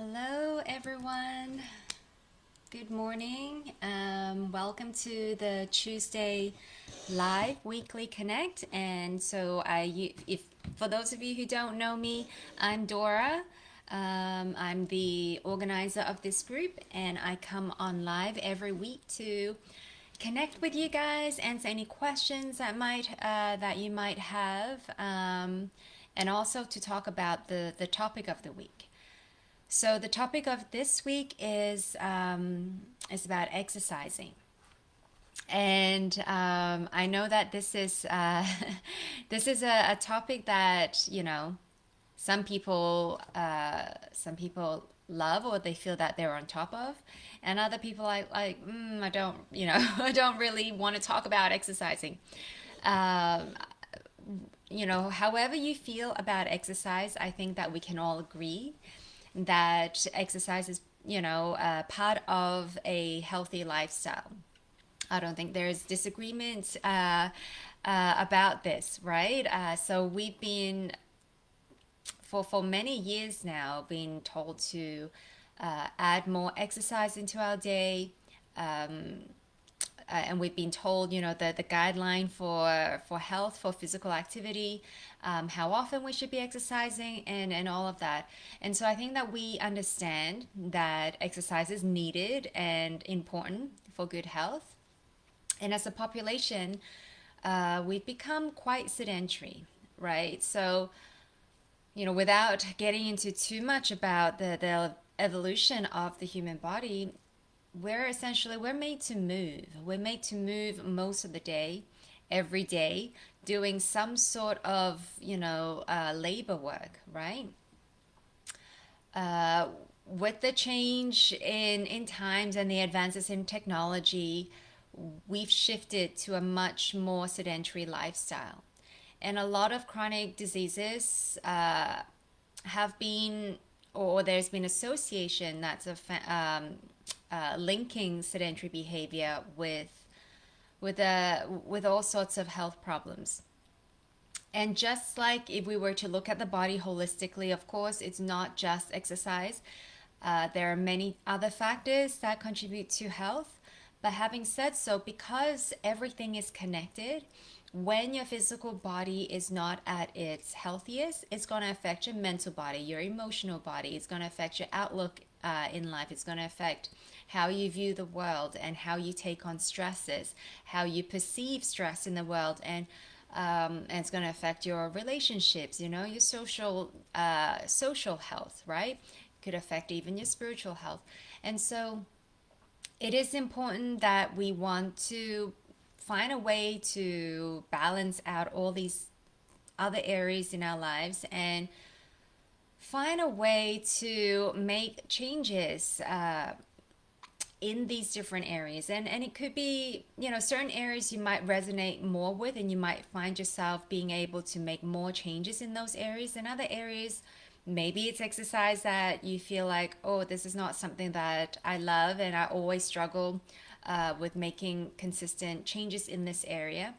Hello, everyone. Good morning. Welcome to the Tuesday live weekly connect. And so, if for those of you who don't know me, I'm Dora. I'm the organizer of this group, and I come on live every week to connect with you guys, answer any questions that you might have, and also to talk about the topic of the week. So the topic of this week is about exercising, and I know that this is this is a topic that some people love or they feel that they're on top of, and other people I don't I don't really want to talk about exercising. Um, However you feel about exercise, I think that we can all agree that exercise is, part of a healthy lifestyle. I don't think there's disagreement about this, right? So we've been, for many years now, being told to add more exercise into our day. And we've been told, the guideline for health, for physical activity, how often we should be exercising, and all of that. And so I think that we understand that exercise is needed and important for good health. And as a population, we've become quite sedentary, right? So, without getting into too much about the evolution of the human body, we're made to move. We're made to move most of the day, every day, doing some sort of labor work, right? Uh, with the change in times and the advances in technology, we've shifted to a much more sedentary lifestyle, and a lot of chronic diseases have been, or there's been association that's linking sedentary behavior with all sorts of health problems. And just like if we were to look at the body holistically, of course, it's not just exercise. There are many other factors that contribute to health. But having said so, because everything is connected, when your physical body is not at its healthiest, it's going to affect your mental body, your emotional body. It's going to affect your outlook in life. It's going to affect how you view the world and how you take on stresses, how you perceive stress in the world, and it's going to affect your relationships. Your social health, right? Could affect even your spiritual health, and so it is important that we want to find a way to balance out all these other areas in our lives and find a way to make changes in these different areas. And it could be, certain areas you might resonate more with, and you might find yourself being able to make more changes in those areas. And other areas, maybe it's exercise that you feel like, oh, this is not something that I love, and I always struggle with making consistent changes in this area.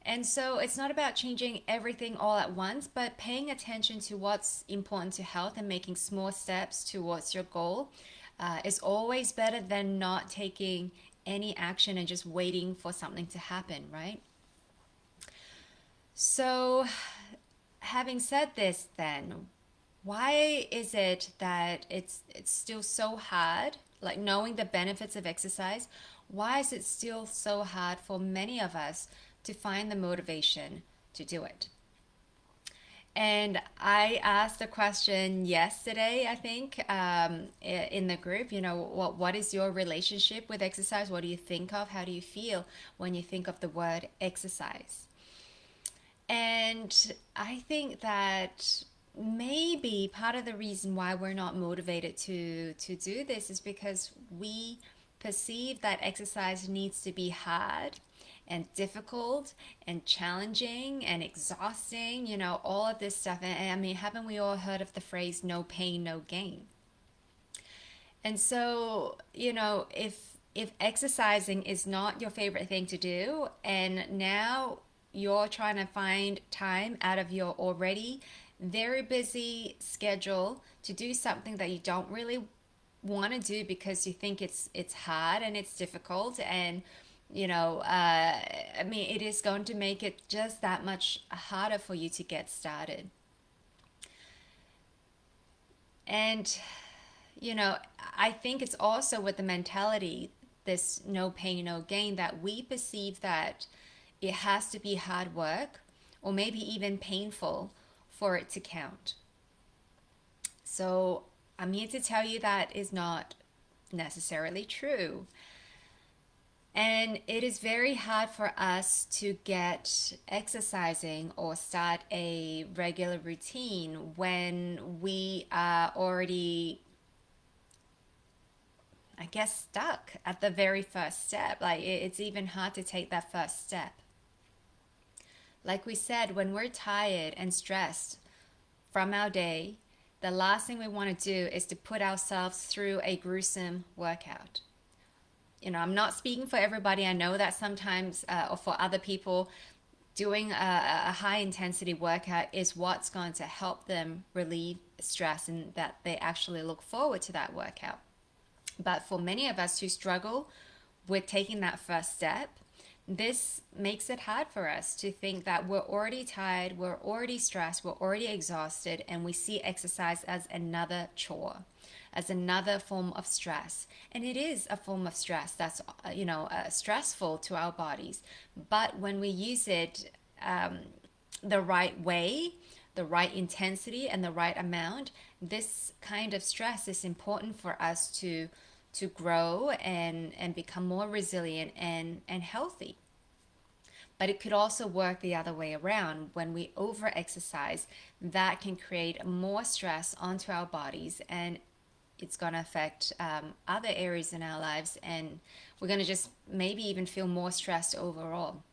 And so it's not about changing everything all at once, but paying attention to what's important to health and making small steps towards your goal is always better than not taking any action and just waiting for something to happen, right? So, having said this, then, why is it that it's still so hard, like knowing the benefits of exercise, why is it still so hard for many of us to find the motivation to do it? And I asked a question yesterday, I think, in the group. What is your relationship with exercise? What do you think of? How do you feel when you think of the word exercise? And I think that maybe part of the reason why we're not motivated to do this is because we perceive that exercise needs to be hard and difficult and challenging and exhausting, all of this stuff. And I mean, haven't we all heard of the phrase no pain, no gain? And so, if exercising is not your favorite thing to do, and now you're trying to find time out of your already very busy schedule to do something that you don't really want to do because you think it's hard and it's difficult, and I mean, it is going to make it just that much harder for you to get started. And I think it's also with the mentality, this no pain, no gain, that we perceive that it has to be hard work or maybe even painful for it to count. So I'm here to tell you that is not necessarily true. And it is very hard for us to get exercising or start a regular routine when we are already, I guess, stuck at the very first step. Like it's even hard to take that first step. Like we said, when we're tired and stressed from our day, the last thing we want to do is to put ourselves through a gruesome workout. I'm not speaking for everybody. I know that sometimes, or for other people, doing a high intensity workout is what's going to help them relieve stress and that they actually look forward to that workout. But for many of us who struggle with taking that first step, this makes it hard for us to think that we're already tired, we're already stressed, we're already exhausted, and we see exercise as another chore, as another form of stress. And it is a form of stress that's, stressful to our bodies. But when we use it the right way, the right intensity, and the right amount, this kind of stress is important for us to grow and become more resilient and healthy. But it could also work the other way around. When we over exercise, that can create more stress onto our bodies, and it's going to affect other areas in our lives, and we're going to just maybe even feel more stressed overall.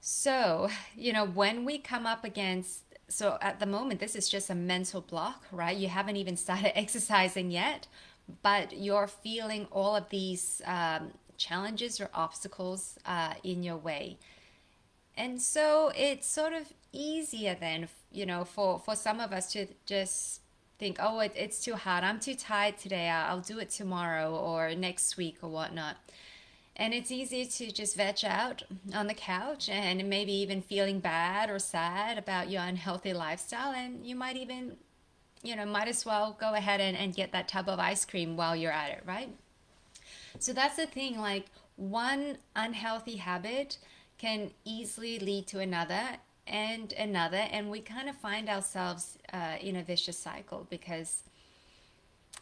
So, when we come up against, so at the moment, this is just a mental block, right? You haven't even started exercising yet, but you're feeling all of these challenges or obstacles in your way. And so it's sort of easier then, for some of us to just think, oh, it's too hard. I'm too tired today. I'll do it tomorrow or next week or whatnot. And it's easy to just veg out on the couch and maybe even feeling bad or sad about your unhealthy lifestyle. And you might even, might as well go ahead and get that tub of ice cream while you're at it, right? So that's the thing, like one unhealthy habit can easily lead to another and another. And we kind of find ourselves in a vicious cycle because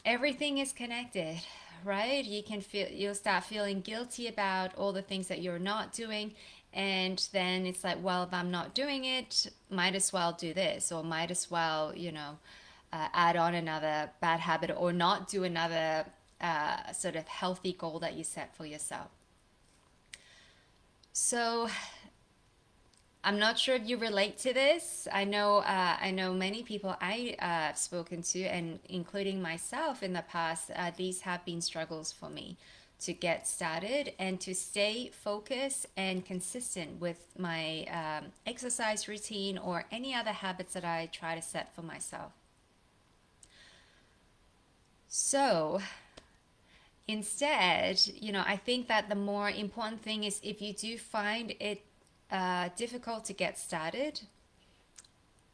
everything is connected, right? You'll start feeling guilty about all the things that you're not doing, and then it's like, well, if I'm not doing it, might as well do this, or might as well, add on another bad habit, or not do another sort of healthy goal that you set for yourself. So I'm not sure if you relate to this. I know many people I've spoken to, and including myself in the past, these have been struggles for me to get started and to stay focused and consistent with my exercise routine or any other habits that I try to set for myself. So instead, I think that the more important thing is, if you do find it difficult to get started,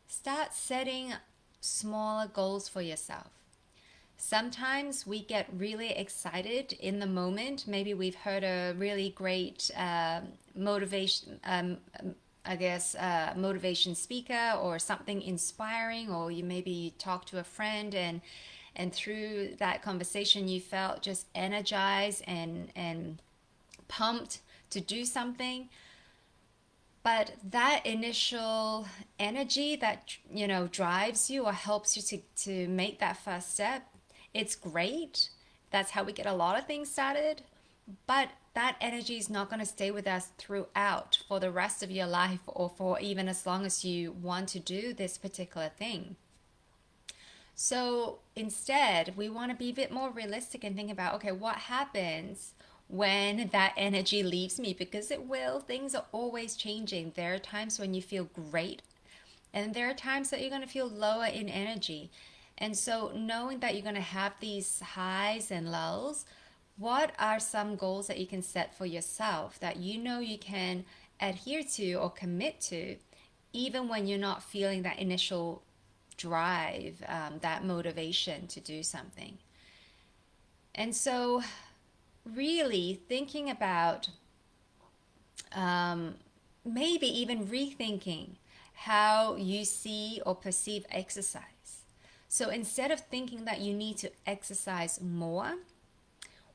start setting smaller goals for yourself. Sometimes we get really excited in the moment. Maybe we've heard a really great motivation, motivation speaker or something inspiring, or you talk to a friend, and through that conversation you felt just energized and pumped to do something. But that initial energy that drives you or helps you to make that first step, it's great. That's how we get a lot of things started. But that energy is not going to stay with us throughout for the rest of your life, or for even as long as you want to do this particular thing. So instead, we want to be a bit more realistic and think about, okay, what happens when that energy leaves me? Because it will. Things are always changing. There are times when you feel great And there are times that you're going to feel lower in energy. And so, knowing that you're going to have these highs and lows, what are some goals that you can set for yourself that you know you can adhere to or commit to, even when you're not feeling that initial drive, that motivation to do something? And so, really thinking about um, maybe even rethinking how you see or perceive exercise. So instead of thinking that you need to exercise more,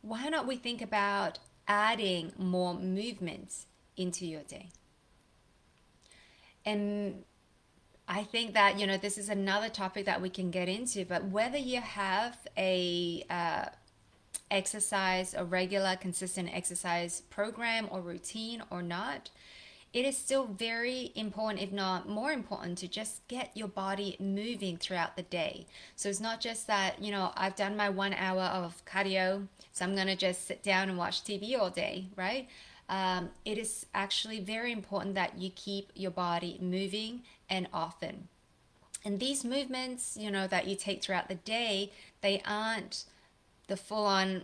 why not we think about adding more movements into your day? And I think that, this is another topic that we can get into, but whether you have a regular, consistent exercise program or routine or not, it is still very important, if not more important, to just get your body moving throughout the day. So it's not just that, I've done my 1 hour of cardio, so I'm going to just sit down and watch TV all day, right? It is actually very important that you keep your body moving and often. And these movements, that you take throughout the day, they aren't the full-on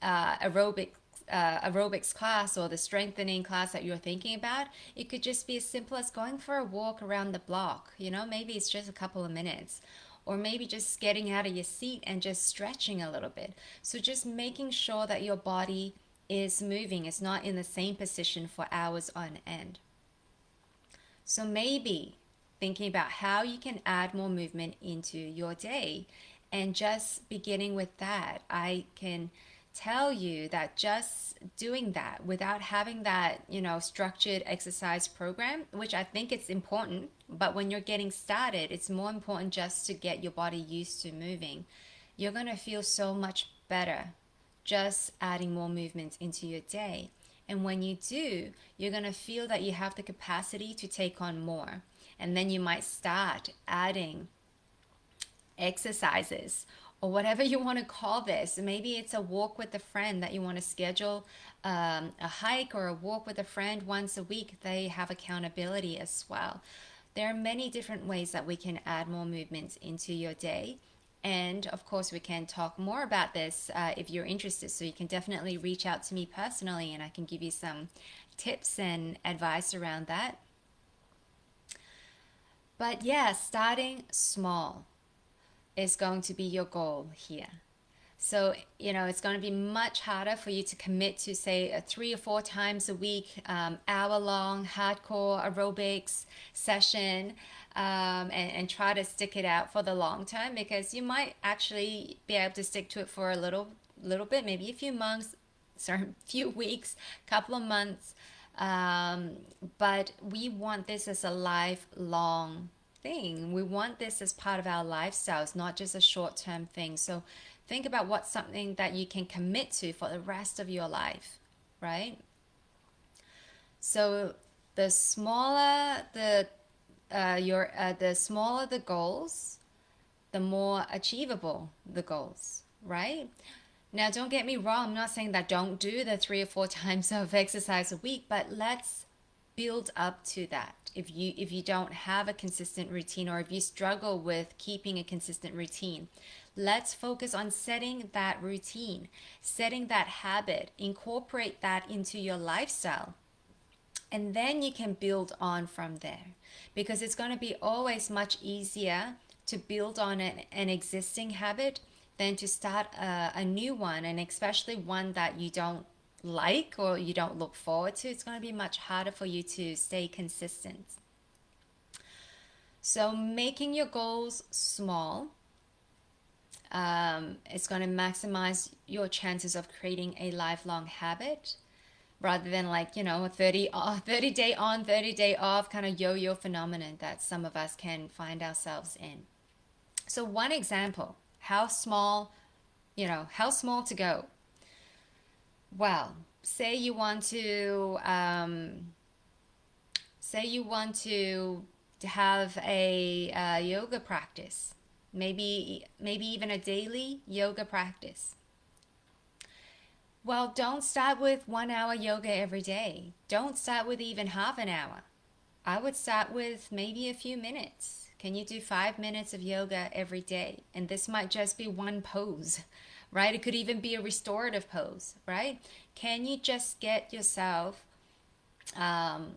aerobic aerobics class or the strengthening class that you're thinking about. It could just be as simple as going for a walk around the block. Maybe it's just a couple of minutes, or maybe just getting out of your seat and just stretching a little bit. So just making sure that your body is moving. It's not in the same position for hours on end. So maybe thinking about how you can add more movement into your day, and just beginning with that, I can tell you that just doing that without having that, structured exercise program, which I think it's important, but when you're getting started, it's more important just to get your body used to moving. You're going to feel so much better just adding more movements into your day. And when you do, you're going to feel that you have the capacity to take on more. And then you might start adding exercises or whatever you want to call this. Maybe it's a walk with a friend that you want to schedule, a hike or a walk with a friend once a week. They have accountability as well. There are many different ways that we can add more movements into your day. And of course, we can talk more about this if you're interested. So you can definitely reach out to me personally and I can give you some tips and advice around that. But yeah, starting small is going to be your goal here. So, it's going to be much harder for you to commit to, say, a 3 or 4 times a week, hour long hardcore aerobics session, and try to stick it out for the long term, because you might actually be able to stick to it for a little bit, maybe a few months, sorry, few weeks, couple of months. But we want this as a lifelong thing. We want this as part of our lifestyles, not just a short-term thing. So think about what's something that you can commit to for the rest of your life, right? So the smaller the smaller the goals, the more achievable the goals, right? Now, don't get me wrong, I'm not saying that don't do the 3 or 4 times of exercise a week, but let's build up to that. If you don't have a consistent routine, or if you struggle with keeping a consistent routine, let's focus on setting that routine, setting that habit, incorporate that into your lifestyle. And then you can build on from there, because it's going to be always much easier to build on an existing habit than to start a new one, and especially one that you don't like or you don't look forward to. It's going to be much harder for you to stay consistent. So making your goals small is going to maximize your chances of creating a lifelong habit, rather than, like, a 30 day on, 30 day off kind of yo-yo phenomenon that some of us can find ourselves in. So one example, how small to go. Well, say you want to have a yoga practice, maybe even a daily yoga practice. Well, don't start with 1 hour yoga every day. Don't start with even half an hour. I would start with maybe a few minutes. Can you do 5 minutes of yoga every day? And this might just be one pose, right? It could even be a restorative pose, right? Can you just get yourself um,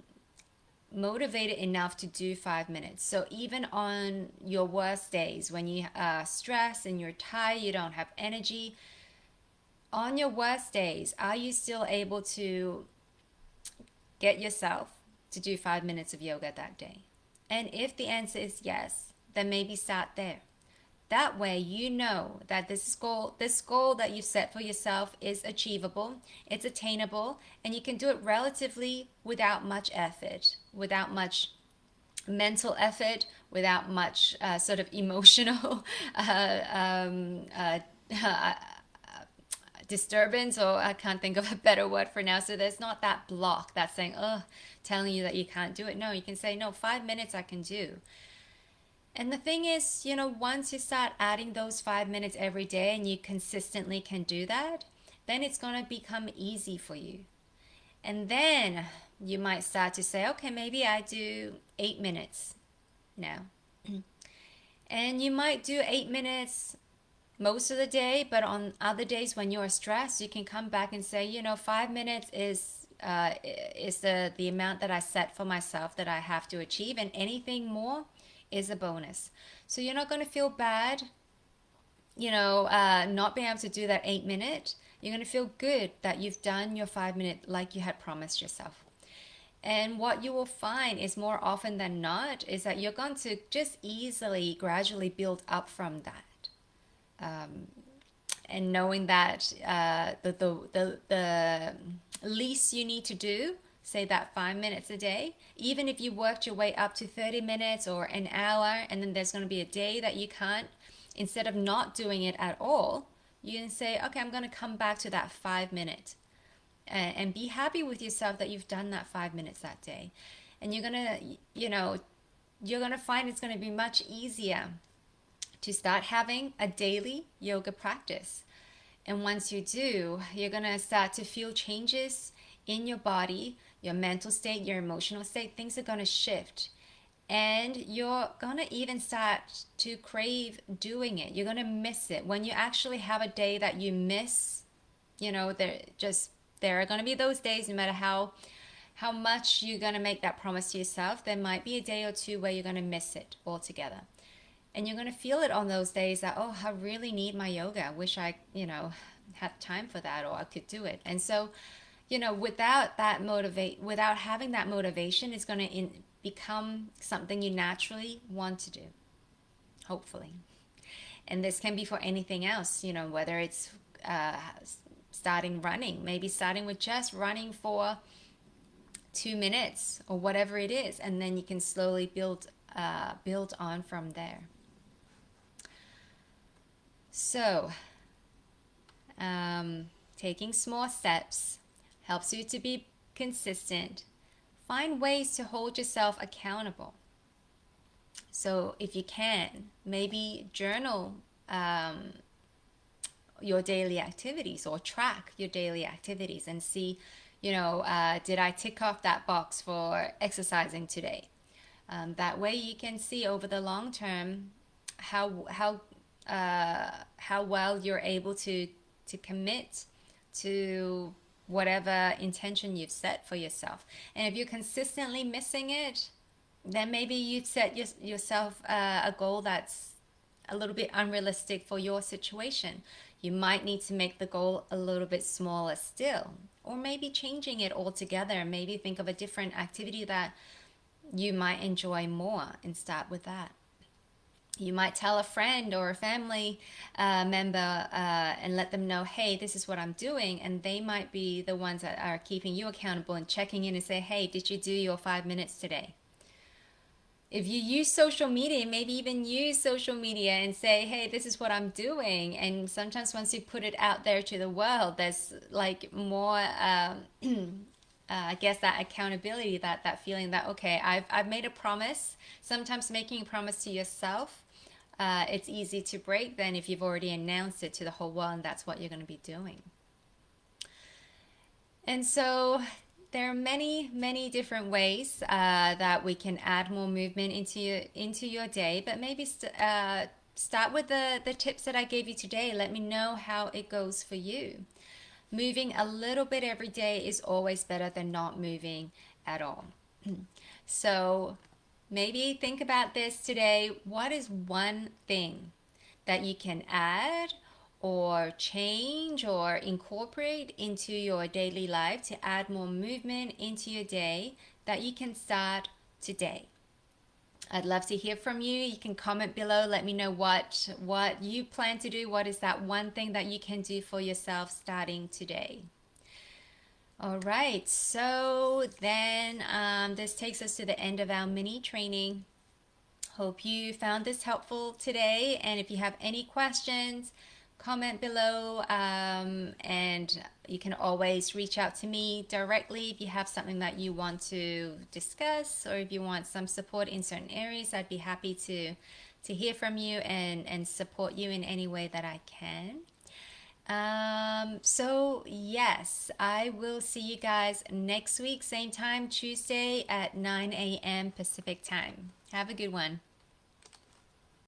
motivated enough to do 5 minutes? So even on your worst days, when you are stressed and you're tired, you don't have energy, on your worst days, are you still able to get yourself to do 5 minutes of yoga that day? And if the answer is yes, then maybe start there. That way you know that this goal that you set for yourself is achievable, it's attainable, and you can do it relatively without much effort, without much mental effort, without much sort of emotional uh, disturbance, or I can't think of a better word for now. So there's not that block that's saying, oh, telling you that you can't do it. No, you can say, no, 5 minutes I can do. And the thing is, once you start adding those 5 minutes every day and you consistently can do that, then it's going to become easy for you. And then you might start to say, okay, maybe I do 8 minutes now. And you might do 8 minutes most of the day, but on other days when you're stressed, you can come back and say, 5 minutes is the amount that I set for myself that I have to achieve, and anything more is a bonus. So you're not going to feel bad, not being able to do that 8 minute. You're going to feel good that you've done your 5 minute like you had promised yourself. And what you will find is more often than not is that you're going to just easily, gradually build up from that. And knowing that the least you need to do, say that 5 minutes a day, even if you worked your way up to 30 minutes or an hour, and then there's going to be a day that you can't, instead of not doing it at all, you can say, okay, I'm going to come back to that 5 minute, and be happy with yourself that you've done that 5 minutes that day. And you're going to, you're going to find it's going to be much easier to start having a daily yoga practice. And once you do, you're going to start to feel changes in your body, your mental state, your emotional state. Things are going to shift. And you're going to even start to crave doing it. You're going to miss it. When you actually have a day that you miss, there are going to be those days, no matter how much you're going to make that promise to yourself, there might be a day or two where you're going to miss it altogether. And you're going to feel it on those days that, oh, I really need my yoga. I wish I, had time for that, or I could do it. And so, without having that motivation, it's going to become something you naturally want to do, hopefully. And this can be for anything else, whether it's starting running, maybe starting with just running for 2 minutes or whatever it is. And then you can slowly build on from there. So, taking small steps helps you to be consistent. Find ways to hold yourself accountable. So, if you can, maybe journal your daily activities, or track your daily activities and see, did I tick off that box for exercising today? That way you can see over the long term how well you're able to commit to whatever intention you've set for yourself. And if you're consistently missing it, then maybe you've set yourself a goal that's a little bit unrealistic for your situation. You might need to make the goal a little bit smaller still, or maybe changing it altogether. Maybe think of a different activity that you might enjoy more and start with that. You might tell a friend or a family member and let them know, hey, this is what I'm doing. And they might be the ones that are keeping you accountable and checking in and say, hey, did you do your 5 minutes today? If you use social media, maybe even use social media and say, hey, this is what I'm doing. And sometimes once you put it out there to the world, there's like more, I guess, that accountability, that feeling that, okay, I've made a promise. Sometimes making a promise to yourself, it's easy to break than if you've already announced it to the whole world and that's what you're going to be doing. And so there are many different ways that we can add more movement into your day, but maybe start with the tips that I gave you today. Let me know how it goes for you. Moving a little bit every day is always better than not moving at all. So maybe think about this today. What is one thing that you can add or change or incorporate into your daily life to add more movement into your day that you can start today? I'd love to hear from you. You can comment below. Let me know what you plan to do. What is that one thing that you can do for yourself starting today? All right, so then this takes us to the end of our mini training. Hope you found this helpful today. And if you have any questions, comment below. And you can always reach out to me directly if you have something that you want to discuss, or if you want some support in certain areas. I'd be happy to hear from you and support you in any way that I can. So yes, I will see you guys next week, same time, Tuesday at 9 a.m. Pacific time. Have a good one.